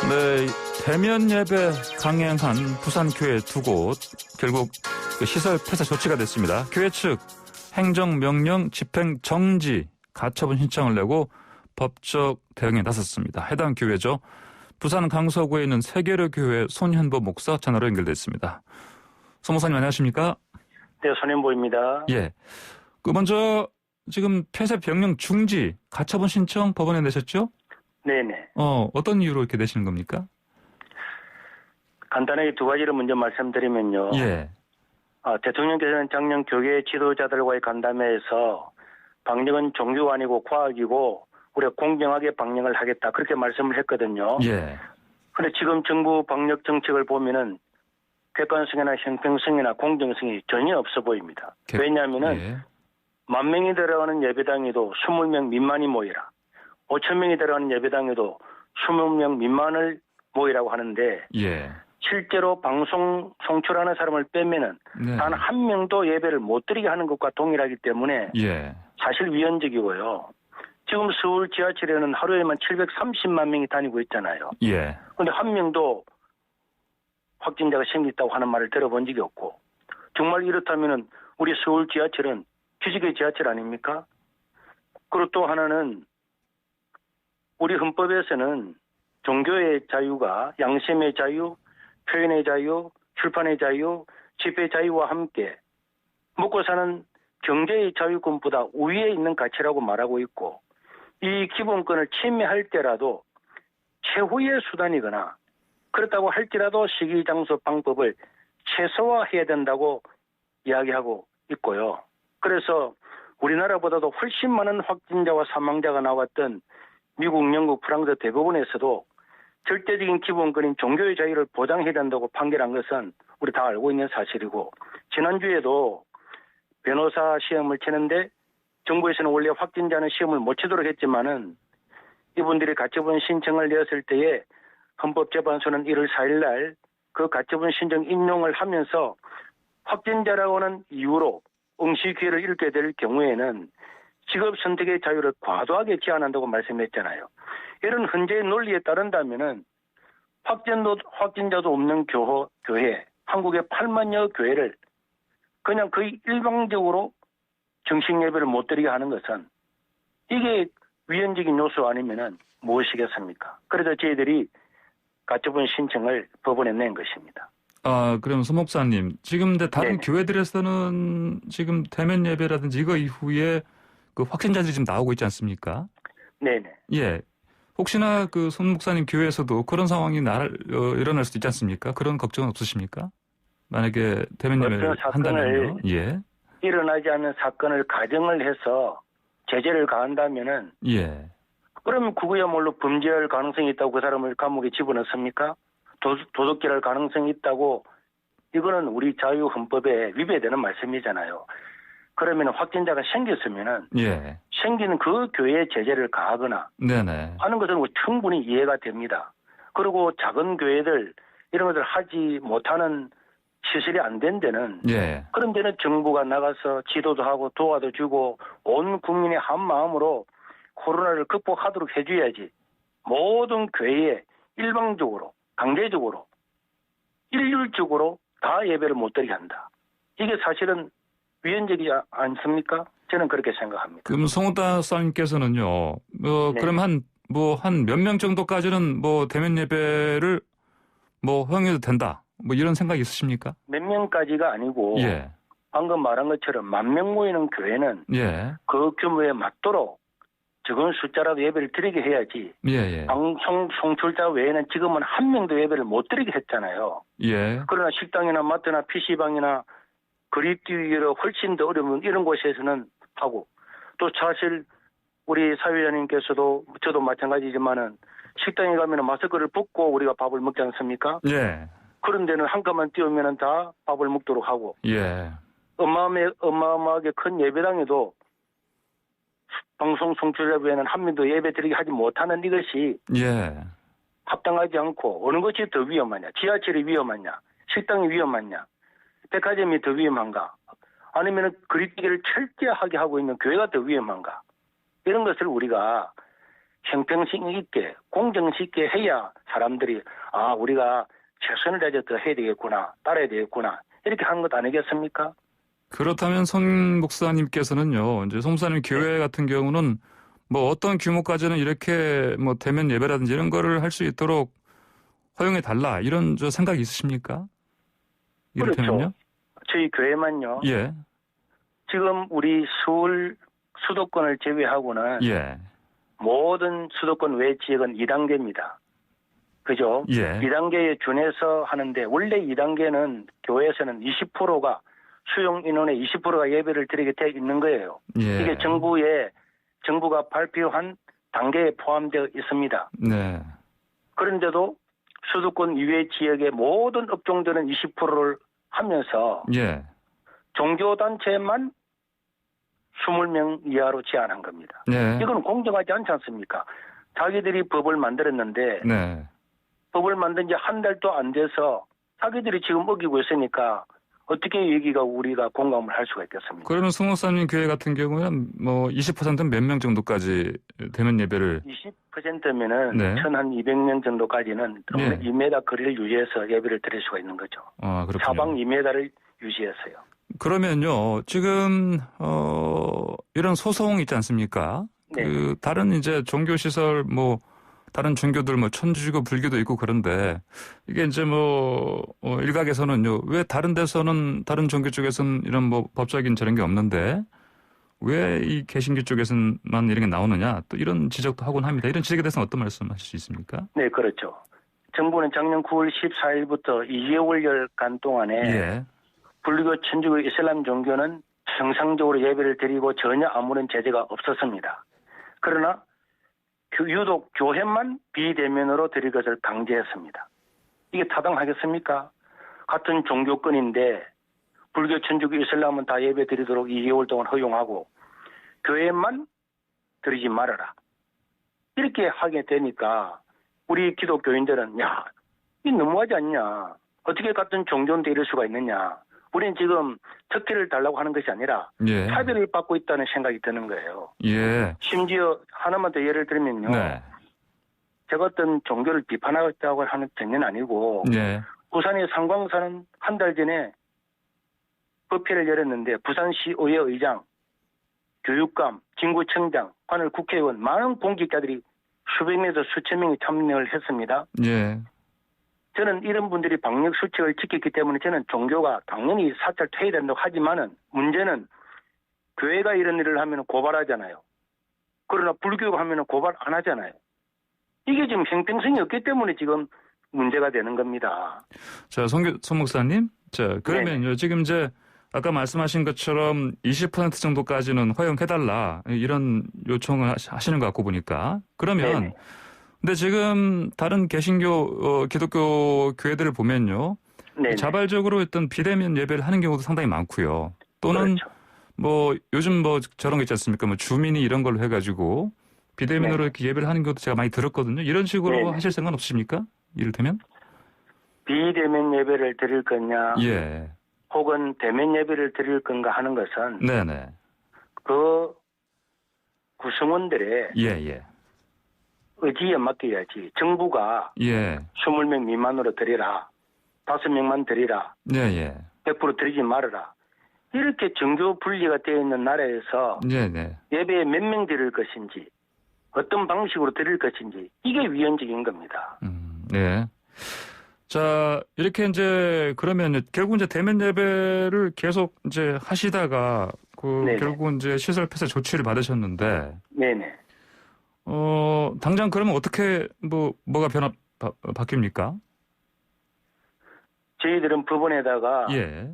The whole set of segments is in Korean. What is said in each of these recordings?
네, 대면 예배 강행한 부산교회 두 곳 결국 시설 폐쇄 조치가 됐습니다. 교회 측 행정명령 집행 정지 가처분 신청을 내고 법적 대응에 나섰습니다. 해당 교회죠. 부산 강서구에 있는 세계로교회 손현보 목사 전화로 연결됐습니다. 손 목사님 안녕하십니까? 네, 손현보입니다. 예. 먼저 지금 폐쇄 명령 중지 가처분 신청 법원에 내셨죠? 네네. 어떤 이유로 이렇게 내시는 겁니까? 간단하게 두 가지를 먼저 말씀드리면요. 예. 대통령께서는 작년 교계 지도자들과의 간담회에서 방역은 종교가 아니고 과학이고 우리가 공정하게 방역을 하겠다 그렇게 말씀을 했거든요. 예. 그런데 지금 정부 방역 정책을 보면은 객관성이나 형평성이나 공정성이 전혀 없어 보입니다. 왜냐하면은 예. 10,000명이 들어가는 예배당에도 20명 미만이 모이라. 5,000명이 들어가는 예배당에도 20명 미만을 모이라고 하는데 예. 실제로 방송 송출하는 사람을 빼면은 네. 단 한 명도 예배를 못 드리게 하는 것과 동일하기 때문에 예. 사실 위헌적이고요. 지금 서울 지하철에는 하루에만 730만 명이 다니고 있잖아요. 예. 그런데 한 명도 확진자가 생겼다고 하는 말을 들어본 적이 없고 정말 이렇다면은 우리 서울 지하철은 규칙의 지하철 아닙니까? 그리고 또 하나는 우리 헌법에서는 종교의 자유가 양심의 자유, 표현의 자유, 출판의 자유, 집회 자유와 함께 먹고 사는 경제의 자유권보다 우위에 있는 가치라고 말하고 있고 이 기본권을 침해할 때라도 최후의 수단이거나 그렇다고 할지라도 시기, 장소, 방법을 최소화해야 된다고 이야기하고 있고요. 그래서 우리나라보다도 훨씬 많은 확진자와 사망자가 나왔던 미국, 영국, 프랑스 대법원에서도 절대적인 기본권인 종교의 자유를 보장해야 된다고 판결한 것은 우리 다 알고 있는 사실이고 지난주에도 변호사 시험을 치는데 정부에서는 원래 확진자는 시험을 못 치도록 했지만은 이분들이 가처분 신청을 내었을 때에 헌법재판소는 1월 4일 날 그 가처분 신청 인용을 하면서 확진자라고 하는 이유로 응시 기회를 잃게 될 경우에는 직업 선택의 자유를 과도하게 제한한다고 말씀했잖아요. 이런 헌재의 논리에 따른다면은 확진자도 없는 교회, 한국의 8만여 교회를 그냥 거의 일방적으로 정식 예배를 못 드리게 하는 것은 이게 위헌적인 요소 아니면은 무엇이겠습니까? 그래서 저희들이 가처분 신청을 법원에 낸 것입니다. 그럼 손 목사님, 지금 다른 네네. 교회들에서는 지금 대면 예배라든지 이거 이후에 그 확진자들이 지금 나오고 있지 않습니까? 네네. 예. 혹시나 그 손 목사님 교회에서도 그런 상황이 일어날 수도 있지 않습니까? 그런 걱정은 없으십니까? 만약에 대면 예배를 한다면요. 예. 일어나지 않는 사건을 가정을 해서 제재를 가한다면은 예. 그러면 그거야말로 범죄할 가능성이 있다고 그 사람을 감옥에 집어넣습니까? 도둑질할 가능성이 있다고 이거는 우리 자유 헌법에 위배되는 말씀이잖아요. 그러면 확진자가 생겼으면은 예. 생기는 그 교회에 제재를 가하거나 네네. 하는 것은 충분히 이해가 됩니다. 그리고 작은 교회들 이런 것을 하지 못하는 시설이 안 된 데는 예. 그런 데는 정부가 나가서 지도도 하고 도와도 주고 온 국민의 한 마음으로 코로나를 극복하도록 해줘야지 모든 교회에 일방적으로 강제적으로 일률적으로 다 예배를 못 드리게 한다. 이게 사실은 위헌적이지 않습니까? 저는 그렇게 생각합니다. 그럼 송다사님께서는요. 네. 그럼 한 몇 명 정도까지는 대면 예배를 허용해도 된다. 이런 생각이 있으십니까? 몇 명까지가 아니고 예. 방금 말한 것처럼 10,000명 모이는 교회는 예. 그 규모에 맞도록 적은 숫자라도 예배를 드리게 해야지. 예. 방송 송출자 외에는 지금은 한 명도 예배를 못 드리게 했잖아요. 예. 그러나 식당이나 마트나 PC방이나 그립기로 훨씬 더 어려운 이런 곳에서는 하고 또 사실 우리 사회자님께서도 저도 마찬가지지만은 식당에 가면 마스크를 벗고 우리가 밥을 먹지 않습니까? 예. 그런 데는 한칸만 띄우면 다 밥을 먹도록 하고 예. 어마어마하게 큰 예배당에도 방송 송출자 외에는 한 명도 예배 드리게 하지 못하는 이것이 예. 합당하지 않고 어느 것이 더 위험하냐? 지하철이 위험하냐? 식당이 위험하냐? 백화점이 더 위험한가? 아니면 그립기를 철저하게 하고 있는 교회가 더 위험한가? 이런 것을 우리가 형평성 있게 공정성 있게 해야 사람들이 우리가 최선을 다해서 더 해야 되겠구나, 따라야 되겠구나 이렇게 한 것 아니겠습니까? 그렇다면 손 목사님께서는요, 이제 손 목사님 교회 같은 경우는 뭐 어떤 규모까지는 이렇게 뭐 대면 예배라든지 이런 거를 할 수 있도록 허용해 달라 이런 저 생각이 있으십니까? 이를테면요? 그렇죠. 저희 교회만요. 예. 지금 우리 서울 수도권을 제외하고는 예. 모든 수도권 외 지역은 2단계입니다. 그죠? 예. 2단계에 준해서 하는데 원래 2단계는 교회에서는 20%가 수용 인원의 20%가 예배를 드리게 돼 있는 거예요. 예. 이게 정부가 발표한 단계에 포함되어 있습니다. 네. 그런데도 수도권 이외 지역의 모든 업종들은 20%를 하면서 예. 종교단체만 20명 이하로 제한한 겁니다. 네. 이건 공정하지 않지 않습니까? 자기들이 법을 만들었는데 네. 법을 만든 지 한 달도 안 돼서 자기들이 지금 어기고 있으니까 어떻게 여기가 우리가 공감을 할 수가 있겠습니까? 그러면 손 목사님 교회 같은 경우는 뭐 20%는 몇 명 정도까지 대면 예배를 20%면은 네. 1,200명 정도까지는 네. 2m 거리를 유지해서 예배를 드릴 수가 있는 거죠. 그렇군요. 사방 2m를 유지해서요. 그러면요, 지금, 이런 소송 있지 않습니까? 네. 다른 이제 종교시설, 뭐, 다른 종교들, 뭐, 천주교, 불교도 있고 그런데, 이게 이제 뭐, 일각에서는요, 왜 다른 데서는, 다른 종교 쪽에서는 이런 뭐, 법적인 저런 게 없는데, 왜 이 개신교 쪽에서만 이런 게 나오느냐, 또 이런 지적도 하곤 합니다. 이런 지적에 대해서는 어떤 말씀 하실 수 있습니까? 네, 그렇죠. 정부는 작년 9월 14일부터 2개월간 동안에 예. 불교, 천주교, 이슬람 종교는 정상적으로 예배를 드리고 전혀 아무런 제재가 없었습니다. 그러나 유독 교회만 비대면으로 드릴 것을 강제했습니다. 이게 타당하겠습니까? 같은 종교권인데 불교, 천주교, 이슬람은 다 예배 드리도록 2개월 동안 허용하고 교회만 드리지 말아라. 이렇게 하게 되니까 우리 기독교인들은 이 너무하지 않냐. 어떻게 같은 종교인데 이럴 수가 있느냐. 우리는 지금 특혜를 달라고 하는 것이 아니라 예. 차별을 받고 있다는 생각이 드는 거예요. 예. 심지어 하나만 더 예를 들면요. 네. 제가 어떤 종교를 비판하겠다고 하는 전혀 아니고 예. 부산의 상광사는 한 달 전에 법회를 열었는데 부산시의회 의장, 교육감, 진구청장, 관할 국회의원 많은 공직자들이 수백 명에서 수천 명이 참여를 했습니다. 예. 저는 이런 분들이 방역 수칙을 지켰기 때문에 저는 종교가 당연히 사찰 퇴회된다고 하지만은 문제는 교회가 이런 일을 하면 고발하잖아요. 그러나 불교가 하면 고발 안 하잖아요. 이게 지금 형평성이 없기 때문에 지금 문제가 되는 겁니다. 자, 손 목사님. 자, 그러면요. 지금 이제 아까 말씀하신 것처럼 20% 정도까지는 허용해달라. 이런 요청을 하시는 것 같고 보니까. 그러면 네네. 근데 지금 다른 개신교, 기독교 교회들을 보면요. 네네. 자발적으로 어떤 비대면 예배를 하는 경우도 상당히 많고요. 또는 그렇죠. 뭐 요즘 뭐 저런 거 있지 않습니까? 뭐 주민이 이런 걸로 해가지고 비대면으로 네. 이렇게 예배를 하는 것도 제가 많이 들었거든요. 이런 식으로 네네. 하실 생각은 없으십니까? 이를테면? 비대면 예배를 드릴 거냐 예. 혹은 대면 예배를 드릴 건가 하는 것은 네네. 그 구성원들의 예. 의지에 맡겨야지. 정부가 예. 20명 미만으로 드리라. 5명만 드리라. 예. 100% 드리지 말아라. 이렇게 정교 분리가 되어 있는 나라에서 네네. 예배에 몇 명 드릴 것인지 어떤 방식으로 드릴 것인지 이게 위헌적인 겁니다. 네. 자, 이렇게 이제 그러면 결국 이제 대면 예배를 계속 이제 하시다가 네네. 결국은 이제 시설 폐쇄 조치를 받으셨는데 네네. 당장 그러면 어떻게 뭐가 바뀝니까? 저희들은 법원에다가 예.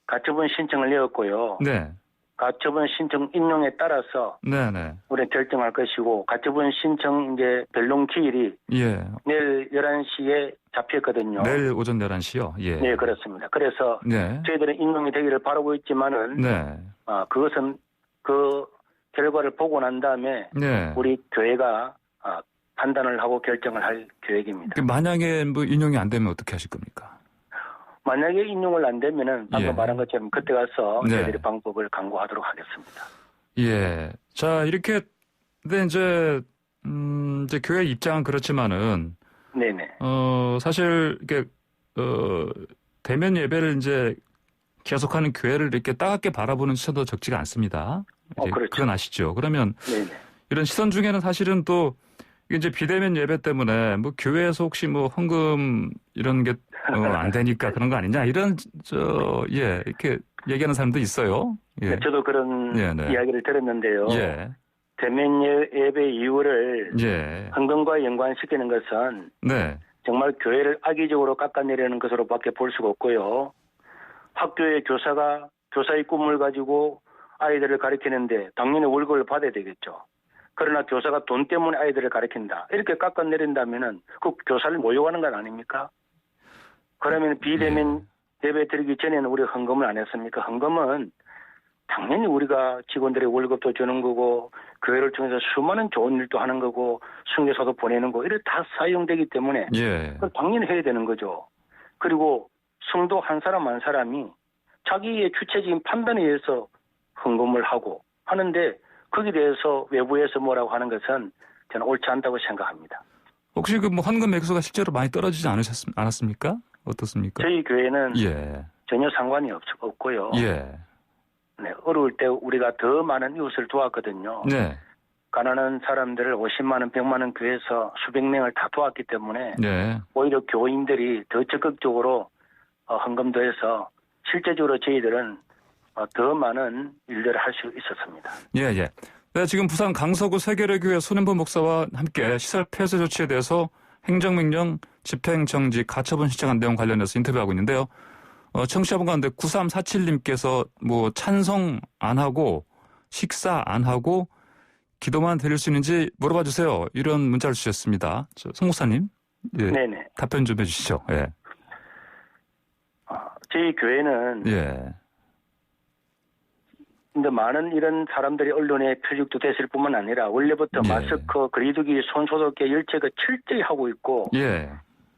가처분 신청을 내었고요. 네. 가처분 신청 인용에 따라서 네네. 우리는 결정할 것이고 가처분 신청 이제 변론 기일이 예. 내일 11시에 잡혔거든요. 내일 오전 11시요? 예. 네, 그렇습니다. 그래서 네. 저희들은 인용이 되기를 바라고 있지만은 네. 그것은 그 결과를 보고 난 다음에 네. 우리 교회가 판단을 하고 결정을 할 계획입니다. 만약에 뭐 인용이 안 되면 어떻게 하실 겁니까? 만약에 인용을 안 되면은 방금 예. 말한 것처럼 그때 가서 네. 저희들이 방법을 강구하도록 하겠습니다. 예. 자, 이렇게 근데 이제 이제 교회 입장은 그렇지만은, 네네. 사실, 이게, 대면 예배를 이제 계속하는 교회를 이렇게 따갑게 바라보는 시선도 적지가 않습니다. 이제 그렇죠. 그건 아시죠? 그러면 네네. 이런 시선 중에는 사실은 또, 이게 이제 비대면 예배 때문에 뭐 교회에서 혹시 뭐 헌금 이런 게 안 되니까 그런 거 아니냐 이런 이렇게 얘기하는 사람도 있어요. 예. 네, 저도 그런 네네. 이야기를 들었는데요. 예. 대면 예배 이유를 예. 헌금과 연관시키는 것은 네. 정말 교회를 악의적으로 깎아내리는 것으로밖에 볼 수가 없고요. 학교의 교사가 교사의 꿈을 가지고 아이들을 가르치는데 당연히 월급을 받아야 되겠죠. 그러나 교사가 돈 때문에 아이들을 가르친다. 이렇게 깎아내린다면은 그 교사를 모욕하는 건 아닙니까? 그러면 비대면 예배 드리기 전에는 우리 헌금을 안 했습니까? 헌금은 당연히 우리가 직원들의 월급도 주는 거고 교회를 통해서 수많은 좋은 일도 하는 거고 선교사도 보내는 거 이렇게 다 사용되기 때문에 예. 그걸 당연히 해야 되는 거죠. 그리고 성도 한 사람 한 사람이 자기의 주체적인 판단에 의해서 헌금을 하고 하는데 거기에 대해서 외부에서 뭐라고 하는 것은 저는 옳지 않다고 생각합니다. 혹시 그 뭐 헌금 액수가 실제로 많이 떨어지지 않았습니까? 어떻습니까? 저희 교회는 예. 전혀 상관이 없고요. 예. 네, 어려울 때 우리가 더 많은 이웃을 도왔거든요. 네. 가난한 사람들을 50만 원, 100만 원 교회에서 수백 명을 다 도왔기 때문에 네. 오히려 교인들이 더 적극적으로 헌금도 해서 실제적으로 저희들은 더 많은 일들을 할 수 있었습니다. 예, 예. 네, 지금 부산 강서구 세계례교회 손현보 목사와 함께 시설 폐쇄 조치에 대해서 행정명령, 집행정지, 가처분 신청한 내용 관련해서 인터뷰하고 있는데요. 청취자분 가운데 9347님께서 뭐 찬성 안 하고 식사 안 하고 기도만 드릴 수 있는지 물어봐 주세요. 이런 문자를 주셨습니다. 송 목사님, 예, 네네. 답변 좀 해주시죠. 예. 저희 교회는 예. 근데 많은 이런 사람들이 언론에 표적도 됐을 뿐만 아니라 원래부터 예. 마스크, 거리두기, 손소독에 열체가 철저히 하고 있고 예.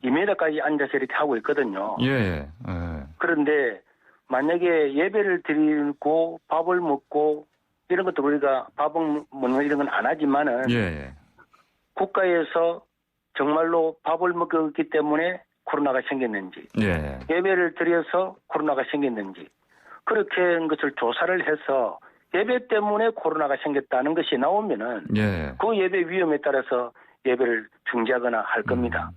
2m까지 앉아서 이렇게 하고 있거든요. 예. 예. 그런데 만약에 예배를 드리고 밥을 먹고 이런 것도 우리가 밥을 먹는 이런 건 안 하지만은 예. 국가에서 정말로 밥을 먹었기 때문에 코로나가 생겼는지 예. 예배를 드려서 코로나가 생겼는지 그렇게 한 것을 조사를 해서 예배 때문에 코로나가 생겼다는 것이 나오면은 예. 그 예배 위험에 따라서 예배를 중지하거나 할 겁니다.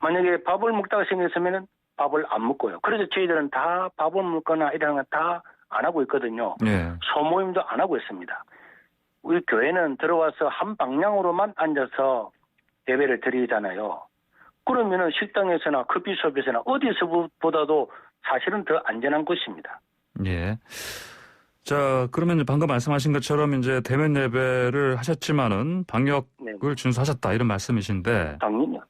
만약에 밥을 먹다가 생겼으면은 밥을 안 먹고요. 그래서 저희들은 다 밥을 먹거나 이런 건 다 안 하고 있거든요. 예. 소모임도 안 하고 있습니다. 우리 교회는 들어와서 한 방향으로만 앉아서 예배를 드리잖아요. 그러면은 식당에서나 커피숍에서나 어디서보다도 사실은 더 안전한 곳입니다. 예. 자, 그러면 방금 말씀하신 것처럼 이제 대면 예배를 하셨지만은 방역을 준수하셨다 이런 말씀이신데.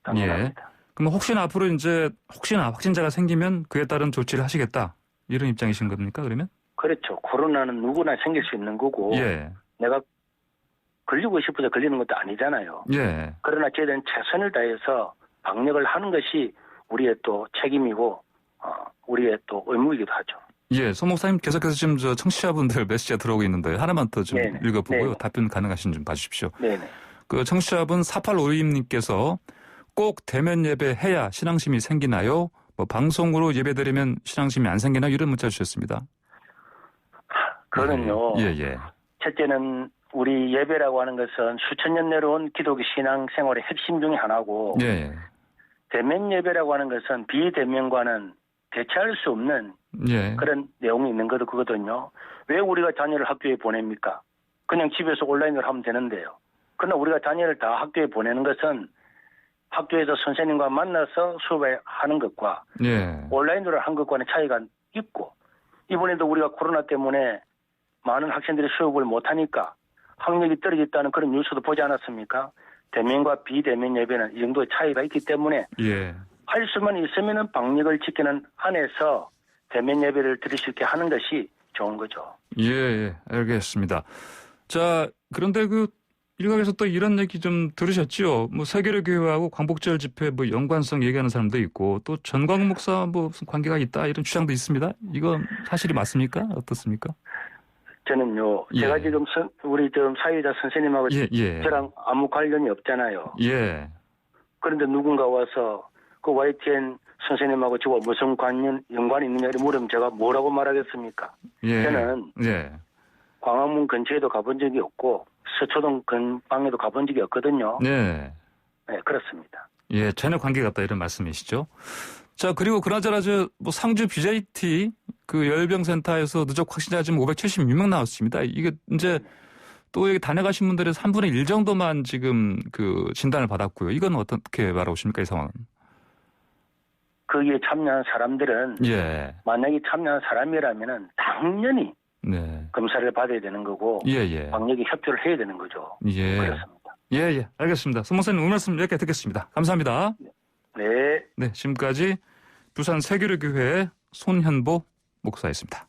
당연합니다. 그럼 혹시나 앞으로 이제 확진자가 생기면 그에 따른 조치를 하시겠다 이런 입장이신 겁니까 그러면? 그렇죠. 코로나는 누구나 생길 수 있는 거고 예. 내가 걸리고 싶어서 걸리는 것도 아니잖아요. 예. 그러나 저희들은 최선을 다해서 방역을 하는 것이 우리의 또 책임이고 우리의 또 의무이기도 하죠. 예, 송 목사님 계속해서 지금 저 청취자분들 메시지가 들어오고 있는데 하나만 더 좀 읽어보고요. 네네. 답변 가능하신 좀 봐주십시오. 네네. 그 청취자분 4852님께서 꼭 대면 예배 해야 신앙심이 생기나요? 뭐 방송으로 예배드리면 신앙심이 안 생기나 이런 문자 주셨습니다. 그거는요. 예. 첫째는 우리 예배라고 하는 것은 수천 년 내려온 기독교 신앙 생활의 핵심 중에 하나고 예. 대면 예배라고 하는 것은 비대면과는 대체할 수 없는 예. 그런 내용이 있는 거거든요. 왜 우리가 자녀를 학교에 보냅니까? 그냥 집에서 온라인으로 하면 되는데요. 그러나 우리가 자녀를 다 학교에 보내는 것은 학교에서 선생님과 만나서 수업을 하는 것과 예. 온라인으로 한 것과는 차이가 있고 이번에도 우리가 코로나 때문에 많은 학생들이 수업을 못하니까 학력이 떨어졌다는 그런 뉴스도 보지 않았습니까? 대면과 비대면 예배는 이 정도의 차이가 있기 때문에 예. 할 수만 있으면 방역을 지키는 안에서 대면 예배를 드릴 수 있게 하는 것이 좋은 거죠. 예, 알겠습니다. 자, 그런데 그 일각에서 또 이런 얘기 좀 들으셨죠? 뭐 세계례 교회하고 광복절 집회 뭐 연관성 얘기하는 사람도 있고 또 전광훈 목사 뭐 무슨 관계가 있다 이런 주장도 있습니다. 이건 사실이 맞습니까? 어떻습니까? 저는요, 예. 제가 지금 우리 사회자 선생님하고 예. 저랑 아무 관련이 없잖아요. 예. 그런데 누군가 와서 그 YTN 선생님하고 저와 무슨 연관이 있느냐 물으면 제가 뭐라고 말하겠습니까? 예. 저는 예. 광화문 근처에도 가본 적이 없고 서초동 근방에도 가본 적이 없거든요. 네. 네, 그렇습니다. 예, 전혀 관계가 없다 이런 말씀이시죠. 자, 그리고 그나저나 뭐 상주 BJT 그 열병센터에서 누적 확진자 지금 576명 나왔습니다. 이게 이제 또 여기 다녀가신 분들의 3분의 1 정도만 지금 그 진단을 받았고요. 이건 어떻게 바라보십니까, 이 상황은? 거기에 참여한 사람들은 예. 만약에 참여한 사람이라면은 당연히 네. 검사를 받아야 되는 거고 예. 방역에 협조를 해야 되는 거죠. 예. 그렇습니다. 예. 알겠습니다. 송 목사님 오늘 말씀 이렇게 듣겠습니다. 감사합니다. 네. 네, 지금까지 부산 세교류교회 손현보 목사였습니다.